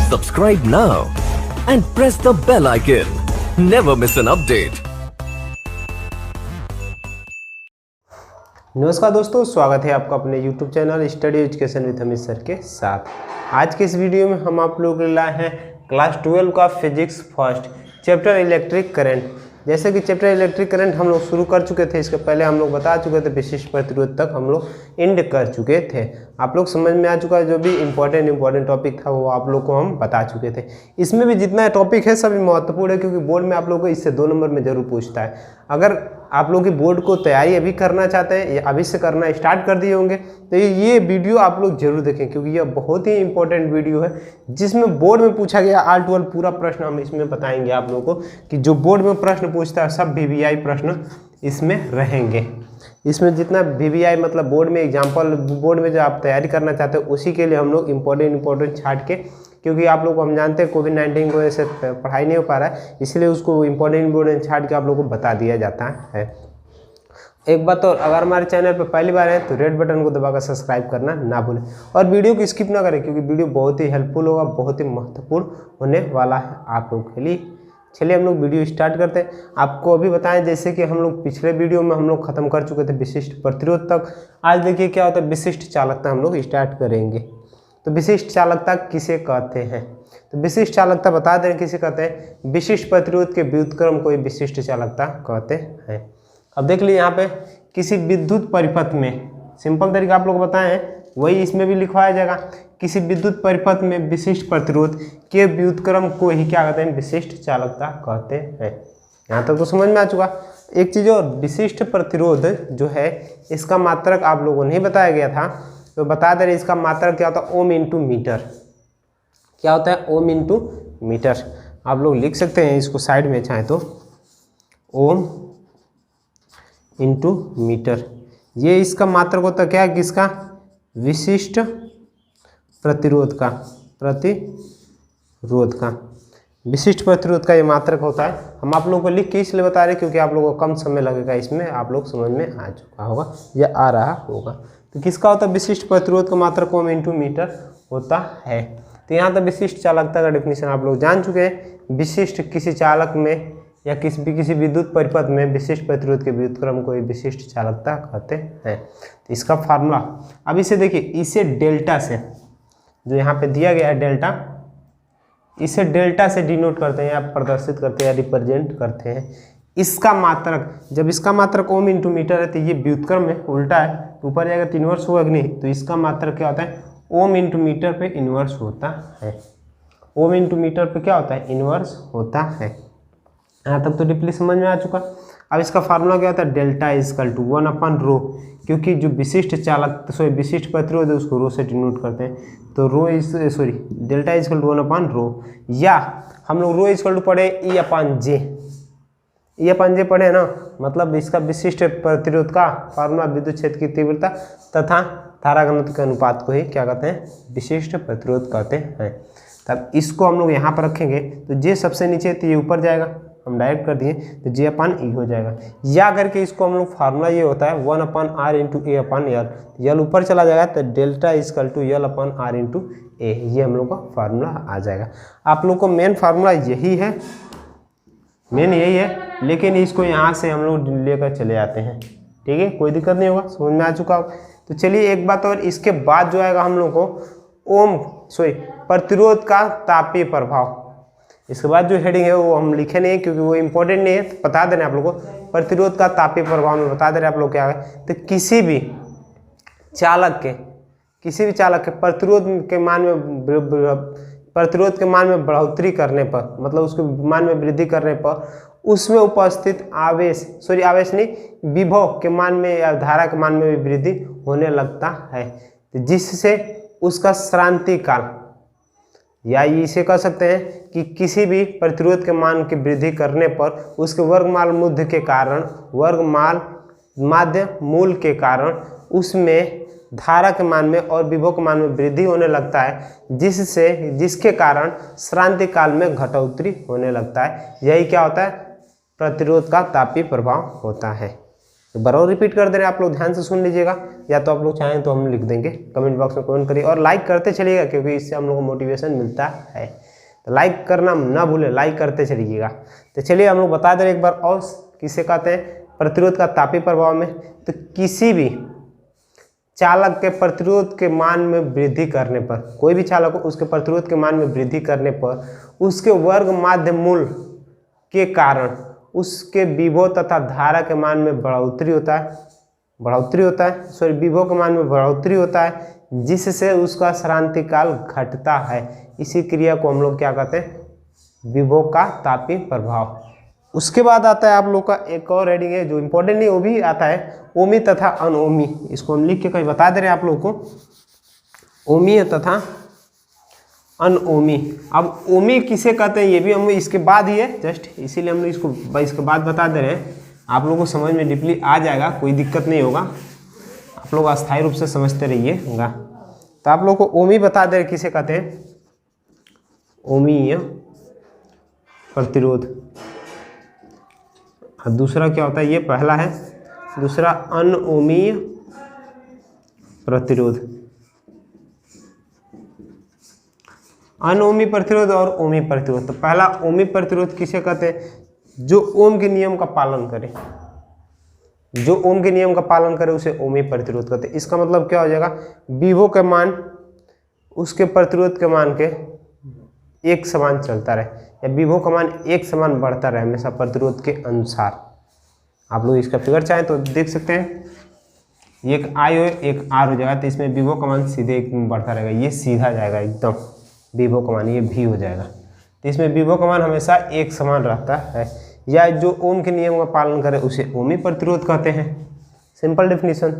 Subscribe now and press the bell icon. Never miss an update. नमस्कार दोस्तों, स्वागत है आपका अपने YouTube channel study education with Amit sir के साथ। आज के इस वीडियो में हम आप लोगों के लिए लाए हैं क्लास 12 का physics first chapter electric current. जैसे कि चैप्टर इलेक्ट्रिक करंट हम लोग शुरू कर चुके थे, इसके पहले हम लोग बता चुके थे, विशिष्ट प्रतिरोध तक हम लोग एंड कर चुके थे। आप लोग समझ में आ चुका है, जो भी इंपॉर्टेंट टॉपिक था वो आप लोग को हम बता चुके थे। इसमें भी जितना टॉपिक है सभी महत्वपूर्ण है, क्योंकि बोर्ड में आप लोग को इससे 2 नंबर में जरूर पूछता है। अगर आप लोग की बोर्ड को तैयारी अभी करना चाहते हैं या अभी से करना स्टार्ट कर दिए होंगे तो ये वीडियो आप लोग जरूर देखें, क्योंकि यह बहुत ही इंपॉर्टेंट वीडियो है जिसमें बोर्ड में पूछा गया ऑल 12 पूरा प्रश्न हम इसमें बताएंगे आप लोगों को, कि जो बोर्ड में प्रश्न पूछता है सब VVI प्रश्न इसमें रहेंगे। इसमें जितना VVI मतलब बोर्ड में एग्जाम्पल, बोर्ड में जो आप तैयारी करना चाहते हैं उसी के लिए हम लोग इंपॉर्टेंट छाट के, क्योंकि आप लोग को हम जानते हैं कोविड-19 की वजह से पढ़ाई नहीं हो पा रहा है, इसलिए उसको इंपॉर्टेंट छाट के आप लोगों को बता दिया जाता है। एक बात और, अगर हमारे चैनल पर पहली बार है तो रेड बटन को दबाकर सब्सक्राइब करना ना भूलें और वीडियो को स्किप ना करें, क्योंकि वीडियो बहुत ही हेल्पफुल होगा, बहुत ही महत्वपूर्ण होने वाला है आप लोग के लिए। चलिए हम लोग वीडियो स्टार्ट करते हैं। आपको अभी बताएं, जैसे कि हम लोग पिछले वीडियो में हम लोग खत्म कर चुके थे विशिष्ट प्रतिरोध तक। आज देखिए क्या होता है, विशिष्ट चालकता हम लोग स्टार्ट करेंगे। तो विशिष्ट चालकता किसे कहते हैं? तो विशिष्ट चालकता बता दें किसे कहते हैं। विशिष्ट प्रतिरोध के व्युत्क्रम को विशिष्ट चालकता कहते हैं। अब देख लीजिए यहाँ पे, किसी विद्युत परिपथ में, सिंपल तरीका आप लोग बताए हैं वही इसमें भी लिखवाया जाएगा। किसी विद्युत परिपथ में विशिष्ट प्रतिरोध के व्युत्क्रम को ही क्या कहते हैं, विशिष्ट चालकता कहते हैं। यहाँ तक तो समझ में आ चुका। एक चीज़ और, विशिष्ट प्रतिरोध जो है इसका मात्रक आप लोगों को नहीं बताया गया था, तो बता दे रहे इसका मात्रक क्या होता है, ओम इंटू मीटर। क्या होता है, ओम इंटू मीटर। आप लोग लिख सकते हैं इसको साइड में चाहे तो, ओम इंटू मीटर। ये इसका मात्रक होता है क्या, किसका, विशिष्ट प्रतिरोध का, विशिष्ट प्रतिरोध का ये मात्रक होता है। हम आप लोगों को लिख के इसलिए बता रहे हैं क्योंकि आप लोगों को कम समय लगेगा, इसमें आप लोग समझ में आ चुका होगा या आ रहा होगा। तो किसका होता है, विशिष्ट प्रतिरोध का मात्रक ओम इंटू मीटर होता है। तो यहाँ तक विशिष्ट चालकता का डेफिनेशन आप लोग जान चुके हैं। विशिष्ट किसी चालक में या किसी विद्युत परिपथ में विशिष्ट प्रतिरोध के व्युत्क्रम को विशिष्ट चालकता कहते हैं। तो इसका फार्मूला अब इसे देखिए, इसे डेल्टा से, जो यहाँ पे दिया गया है डेल्टा, इसे डेल्टा से डिनोट करते हैं या प्रदर्शित करते हैं या रिप्रेजेंट करते हैं। इसका मात्रक, जब इसका मात्रक ओम इंटू मीटर है तो ये व्युत्क्रम में उल्टा है, तो ऊपर जाएगा तो इन्वर्स होगा कि नहीं, तो इसका मात्रक क्या होता है, ओम इंटू मीटर पे इन्वर्स होता है। ओम इंटू मीटर पे क्या होता है, इन्वर्स होता है। यहाँ तक तो डीपली समझ में आ चुका। अब इसका फार्मूला क्या होता है, डेल्टा इजकल टू 1/रो, क्योंकि जो विशिष्ट विशिष्ट प्रतिरोध है उसको रो से डिनोट करते हैं, तो डेल्टा इजकल टू 1/रो, या हम लोग रो इजकल टू पढ़े E/J, E/J पढ़े ना, मतलब इसका विशिष्ट प्रतिरोध का फार्मूला विद्युत क्षेत्र की तीव्रता तथा धारा घनत्व के अनुपात को ही क्या कहते हैं, विशिष्ट प्रतिरोध कहते हैं। तब इसको हम लोग यहाँ पर रखेंगे तो J सबसे नीचे तो ये ऊपर जाएगा, हम डायरेक्ट कर दिए तो J/E हो जाएगा। या करके इसको हम लोग फार्मूला ये होता है 1/R इंटू A/L, यल ऊपर चला जाएगा तो delta equal to L/R into A, ये हम लोग का फार्मूला आ जाएगा। आप लोग को मेन फार्मूला यही है, मेन यही है, लेकिन इसको यहाँ से हम लोग लेकर चले जाते हैं, ठीक है, कोई दिक्कत नहीं होगा, समझ में आ चुका हो। तो चलिए एक बात और, इसके बाद जो आएगा हम लोग को प्रतिरोध का तापीय प्रभाव। इसके बाद जो हेडिंग है वो हम लिखे नहीं क्योंकि वो इंपॉर्टेंट नहीं है, तो बता दें आप लोग को प्रतिरोध का तापीय प्रभाव में बता दे रहे आप लोग क्या है। तो किसी भी चालक के प्रतिरोध के मान में बढ़ोतरी करने पर, मतलब उसके मान में वृद्धि करने पर उसमें उपस्थित विभव के मान में या धारा के मान में भी वृद्धि होने लगता है, जिससे उसका श्रांति काल, या इसे कह सकते हैं कि किसी भी प्रतिरोध के मान की वृद्धि करने पर उसके वर्गमाल मूल्य के कारण, माध्य मूल के कारण उसमें धारा के मान में और विभव के मान में वृद्धि होने लगता है, जिसके कारण श्रांति काल में घटोत्तरी होने लगता है। यही क्या होता है, प्रतिरोध का तापीय प्रभाव होता है। एक बार और रिपीट कर दे रहे हैं, आप लोग ध्यान से सुन लीजिएगा, या तो आप लोग चाहें तो हम लिख देंगे, कमेंट बॉक्स में कमेंट करिए और लाइक करते चलिएगा, क्योंकि इससे हम लोग को मोटिवेशन मिलता है। तो लाइक करना ना भूले, लाइक करते चलिएगा। तो चलिए हम लोग बता दे रहे एक बार और, किसे कहते हैं प्रतिरोध का तापीय प्रभाव में। तो किसी भी चालक के प्रतिरोध के मान में वृद्धि करने पर, कोई भी चालक को उसके प्रतिरोध के मान में वृद्धि करने पर उसके वर्ग माध्य मूल के कारण उसके विभव तथा धारा के मान में बढ़ोतरी होता है, विभव के मान में बढ़ोतरी होता है, जिससे उसका सरांतिकाल घटता है। इसी क्रिया को हम लोग क्या कहते हैं, विभव का तापीय प्रभाव। उसके बाद आता है आप लोग का एक और हेडिंग है जो इम्पोर्टेंट नहीं, वो भी आता है ओमी तथा अनओमी। इसको हम लिख के कहीं बता दे रहे हैं आप लोग को, ओमी तथा अनओमी। अब ओमी किसे कहते हैं ये भी हम इसके बाद ही है, जस्ट इसीलिए हम इसको इसके बाद बता दे रहे हैं। आप लोगों को समझ में डीपली आ जाएगा, कोई दिक्कत नहीं होगा, आप लोग अस्थायी रूप से समझते रहिएगा। तो आप लोग को ओमी बता दे रहे किसे कहते हैं, ओमीय प्रतिरोध। दूसरा क्या होता है, ये पहला है, दूसरा अनओमीय प्रतिरोध। अनओमी प्रतिरोध और ओमी प्रतिरोध। तो पहला ओमी प्रतिरोध किसे कहते हैं, जो ओम के नियम का पालन करे, जो ओम के नियम का पालन करे उसे ओमी प्रतिरोध कहते हैं। इसका मतलब क्या हो जाएगा, विभव के मान उसके प्रतिरोध के मान के एक समान चलता रहे, या विभव का मान एक समान बढ़ता रहे हमेशा प्रतिरोध के अनुसार। आप लोग इसका फिगर चाहें तो देख सकते हैं, एक आई हो एक आर हो जाएगा, तो इसमें विभव का मान सीधे एक बढ़ता रहेगा, ये सीधा जाएगा एकदम विभव का मान, ये भी हो जाएगा। तो इसमें विभव का मान हमेशा एक समान रहता है, या जो ओम के नियम का पालन करे उसे ओमी प्रतिरोध कहते हैं, सिंपल डेफिनेशन।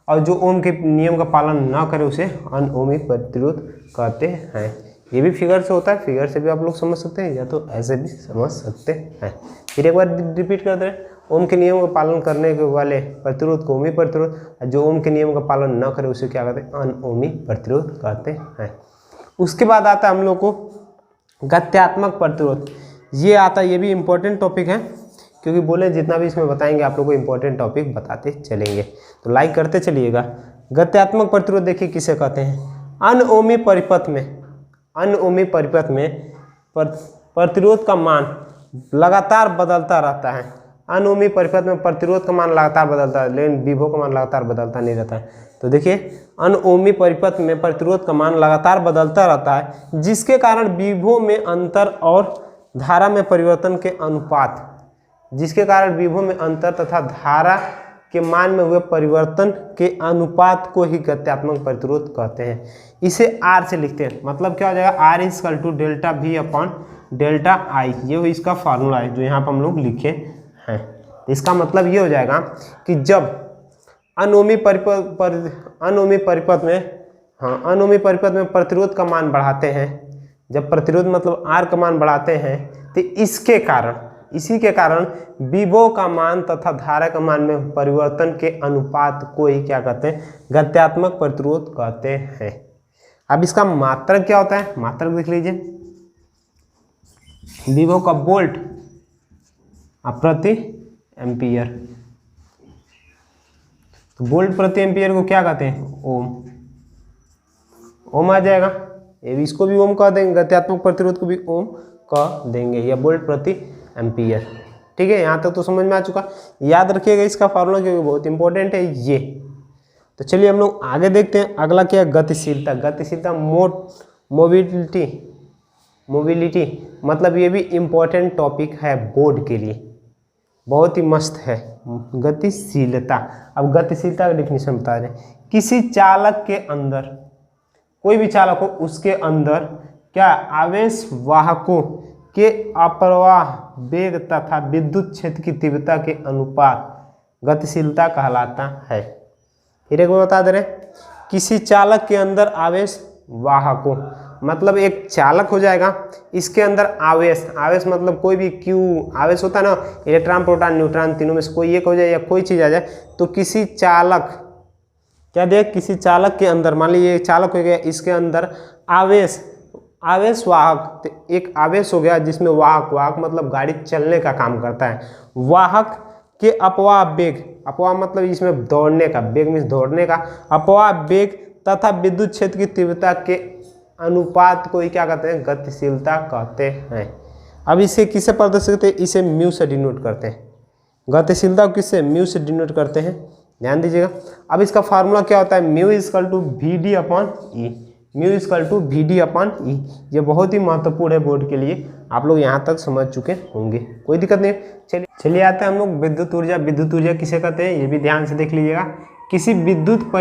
और जो ओम के नियम का पालन ना करे उसे अनओमी प्रतिरोध कहते हैं। ये भी फिगर से होता है, फिगर से भी आप लोग समझ सकते हैं, या तो ऐसे भी समझ सकते हैं। फिर एक बार रिपीट कर दे रहे हैं, ओम के नियम का पालन करने के वाले प्रतिरोध को ओमी प्रतिरोध, जो ओम के नियम का पालन न करे उसे क्या कहते हैं, अनओमी प्रतिरोध कहते हैं। उसके बाद आता है हम लोग को गत्यात्मक प्रतिरोध। ये आता है, ये भी इम्पोर्टेंट टॉपिक है, क्योंकि बोले जितना भी इसमें बताएंगे आप लोग को इम्पोर्टेंट टॉपिक बताते चलेंगे, तो लाइक करते चलिएगा। गत्यात्मक प्रतिरोध देखिए किसे कहते हैं, अनओमी परिपथ में, अनओमी परिपथ में प्रतिरोध का मान लगातार बदलता रहता है। अनओमी परिपथ में प्रतिरोध का मान लगातार बदलता है, लेकिन विभव का मान लगातार बदलता नहीं रहता है। तो देखिए अनओमी परिपथ में प्रतिरोध का मान लगातार बदलता रहता है, जिसके कारण विभव में अंतर और धारा में परिवर्तन के अनुपात, जिसके कारण विभव में अंतर तथा धारा के मान में हुए परिवर्तन के अनुपात को ही गत्यात्मक प्रतिरोध कहते हैं। इसे R से लिखते हैं, मतलब क्या हो जाएगा, R equal to delta V upon delta I, ये इसका फार्मूला है जो यहाँ पर हम लोग लिखे हैं। इसका मतलब ये हो जाएगा कि जब अनओमी परिपथ में प्रतिरोध का मान बढ़ाते हैं, जब प्रतिरोध मतलब R का मान बढ़ाते हैं, तो इसके कारण, इसी के कारण विभव का मान तथा धारा का मान में परिवर्तन के अनुपात को ही क्या कहते हैं, गत्यात्मक प्रतिरोध कहते हैं। अब इसका मात्रक क्या होता है, मात्रक देख लीजिए, विभव का वोल्ट प्रति एम्पियर। तो वोल्ट प्रति एम्पियर को क्या कहते हैं, ओम, ओम आ जाएगा। ये भी, इसको भी ओम कह देंगे, गत्यात्मक प्रतिरोध को भी ओम कह देंगे, या वोल्ट प्रति एम्पियर। ठीक है, यहाँ तक तो समझ में आ चुका। याद रखिएगा इसका फार्मूला, क्योंकि बहुत इंपॉर्टेंट है ये। तो चलिए हम लोग आगे देखते हैं। अगला क्या है, गतिशीलता। गतिशीलता मोबिलिटी मतलब ये भी इम्पोर्टेंट टॉपिक है बोर्ड के लिए, बहुत ही मस्त है गतिशीलता। अब गतिशीलता का डिफिनीशन बता रहे हैं, किसी चालक के अंदर, कोई भी चालक हो उसके अंदर क्या आवेश वाहकों के अप्रवाह वेग तथा विद्युत क्षेत्र की तीव्रता के अनुपात गतिशीलता कहलाता है। फिर एक बार बता दे रहे, किसी चालक के अंदर आवेश वाहकों, मतलब एक चालक हो जाएगा, इसके अंदर आवेश, आवेश मतलब कोई भी क्यू आवेश होता है ना, इलेक्ट्रॉन प्रोटॉन न्यूट्रॉन तीनों में से कोई एक हो जाए या कोई चीज़ आ जाए, तो किसी चालक क्या देख, किसी चालक के अंदर, मान लीजिए चालक हो गया, इसके अंदर आवेश वाहक, एक आवेश हो गया जिसमें वाहक मतलब गाड़ी चलने का काम करता है, वाहक के अपवाह वेग अपवाह मतलब इसमें दौड़ने का, वेग मीन्स दौड़ने का, अपवाह वेग तथा विद्युत क्षेत्र की तीव्रता के अनुपात को ही क्या कहते हैं, गतिशीलता कहते हैं। अब इसे किससे प्रदर्शित करते हैं, इसे म्यू से डिनोट करते हैं। गतिशीलता को किससे, म्यू से डिनोट करते हैं, ध्यान दीजिएगा। अब इसका फार्मूला क्या होता है, mu equal to V D upon E, mu equal to V D upon E. ये बहुत ही महत्वपूर्ण है बोर्ड के लिए, आप लोग यहाँ तक समझ चुके होंगे, कोई दिक्कत नहीं। चलिए आते हैं हम लोग विद्युत ऊर्जा। विद्युत ऊर्जा किसे कहते हैं, ये भी ध्यान से देख लीजिएगा। किसी विद्युत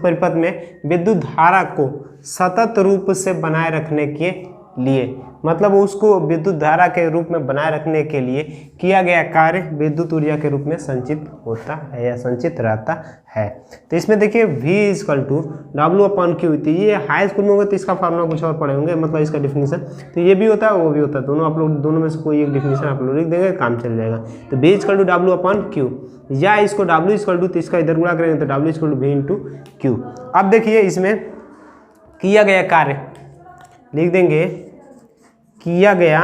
परिपथ में विद्युत धारा को सतत रूप से बनाए रखने के लिए, मतलब उसको विद्युत धारा के रूप में बनाए रखने के लिए किया गया कार्य विद्युत ऊर्जा के रूप में संचित होता है या संचित रहता है। तो इसमें देखिए V equal to W upon Q, ये हाई स्कूल में होगा तो इसका फार्मूला कुछ और पढ़े होंगे, मतलब इसका डिफिनीशन। तो ये भी होता है वो भी होता है, दोनों आप लोग, दोनों में से कोई एक डिफिनीशन आप लोग लिख देंगे, काम चल जाएगा। तो V equal to W upon Q, या इसको W इजकल टू, तो इसका इधर गुणा करेंगे तो W equal to V into Q। अब देखिए इसमें किया गया कार्य लिख देंगे, किया गया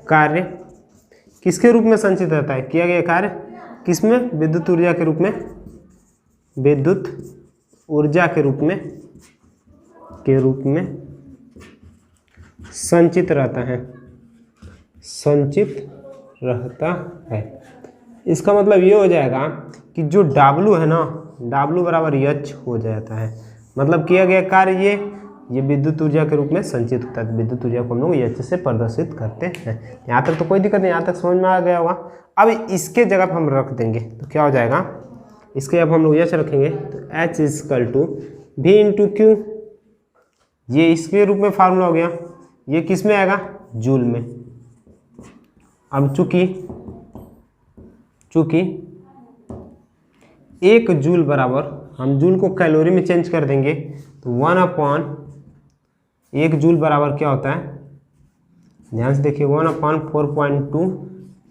कार्य किसके रूप में संचित रहता है, किया गया कार्य किसमें, विद्युत ऊर्जा के रूप में, विद्युत ऊर्जा के रूप में संचित रहता है, संचित रहता है। इसका मतलब ये हो जाएगा कि जो W है ना, W बराबर H हो जाता है, मतलब किया गया कार्य ये विद्युत ऊर्जा के रूप में संचित होता है। विद्युत ऊर्जा को हम लोग H से प्रदर्शित करते हैं। यहाँ तक तो कोई दिक्कत नहीं, यहाँ तक समझ में आ गया होगा। अब इसके जगह पर हम रख देंगे तो क्या हो जाएगा, इसके जगह हम लोग H रखेंगे तो H equal to V into Q, ये इसके रूप में फार्मूला हो गया। ये किस में आएगा, जूल में। अब चूंकि 1 जूल बराबर, हम जूल को कैलोरी में चेंज कर देंगे तो 1 जूल बराबर क्या होता है, ध्यान से देखिए, 1/4.2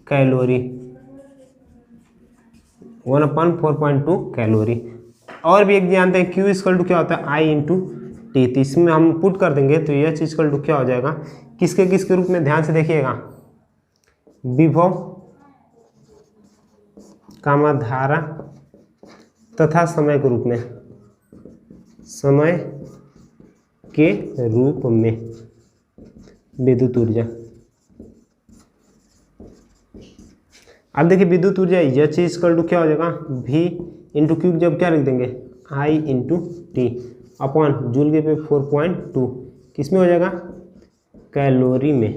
कैलोरी, 1/4.2 कैलोरी। और भी एक जानते हैं, Q इजकल टू क्या होता है, I इंटू टी। तो इसमें हम पुट कर देंगे तो H इजकल टू क्या हो जाएगा, किसके रूप में, ध्यान से देखिएगा, विभव कामा धारा तथा समय के रूप में, समय के रूप में विद्युत ऊर्जा। अब देखिए विद्युत ऊर्जा H इजकल टू क्या हो जाएगा, V इंटू Q, जब क्या लिख देंगे, I into T upon joule के पे 4.2, किस में हो जाएगा, कैलोरी में।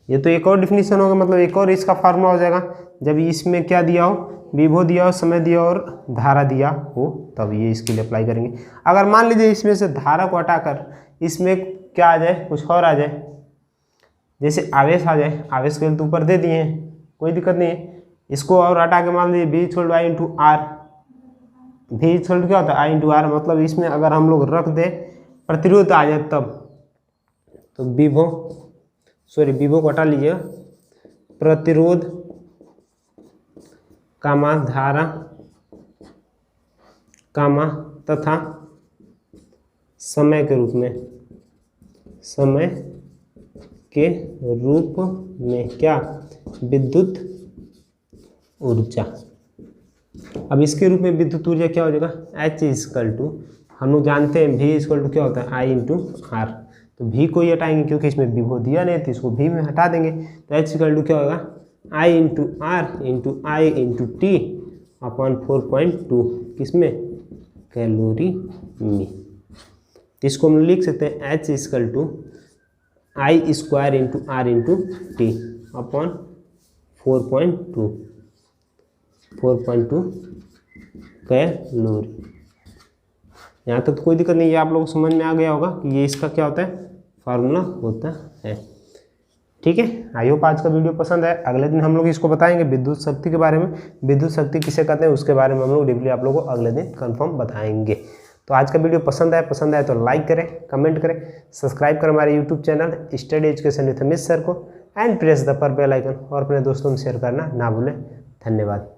ये तो एक और डिफिनीशन होगा, मतलब एक और इसका फार्मूला हो जाएगा, जब इसमें क्या दिया हो, विभव दिया हो, समय दिया और धारा दिया हो, तब ये इसके लिए अप्लाई करेंगे। अगर मान लीजिए इसमें से धारा को हटाकर इसमें क्या आ जाए, कुछ और आ जाए, जैसे आवेश आ जाए, आवेश के तो ऊपर दे दिए हैं, कोई दिक्कत नहीं है। इसको और हटा के मान लीजिए V छोड़ I इंटू आर, V छोड़ क्या होता है, I इंटू आर, मतलब इसमें अगर हम लोग रख दें प्रतिरोध आ जाए तब, तो विभव को हटा लीजिए, प्रतिरोध कामा धारा कामा तथा समय के रूप में क्या, विद्युत ऊर्जा। अब इसके रूप में विद्युत ऊर्जा क्या हो जाएगा, H इजकल टू, हम लोग जानते हैं V इजकल टू क्या होता है, I इंटू आर। तो V को ही हटाएंगे क्योंकि इसमें विभव दिया नहीं, तो इसको V में हटा देंगे तो H इजकल टू क्या होगा, I into R into I into T upon 4.2, किसमें, कैलोरी में। इसको हम लिख सकते हैं H equal to I square into R into T upon 4.2 calorie. यहाँ तक तो कोई दिक्कत नहीं, ये आप लोग समझ में आ गया होगा कि ये इसका क्या होता है, फार्मूला होता है। ठीक है, आई होप आज का वीडियो पसंद है। अगले दिन हम लोग इसको बताएंगे विद्युत शक्ति के बारे में, विद्युत शक्ति किसे कहते हैं उसके बारे में हम लोग डीपली आप लोगों को अगले दिन कंफर्म बताएंगे। तो आज का वीडियो पसंद आए तो लाइक करें, कमेंट करें, सब्सक्राइब करें हमारे YouTube channel study education with Amit sir को, and press the bell icon, और अपने दोस्तों में शेयर करना ना भूलें। धन्यवाद।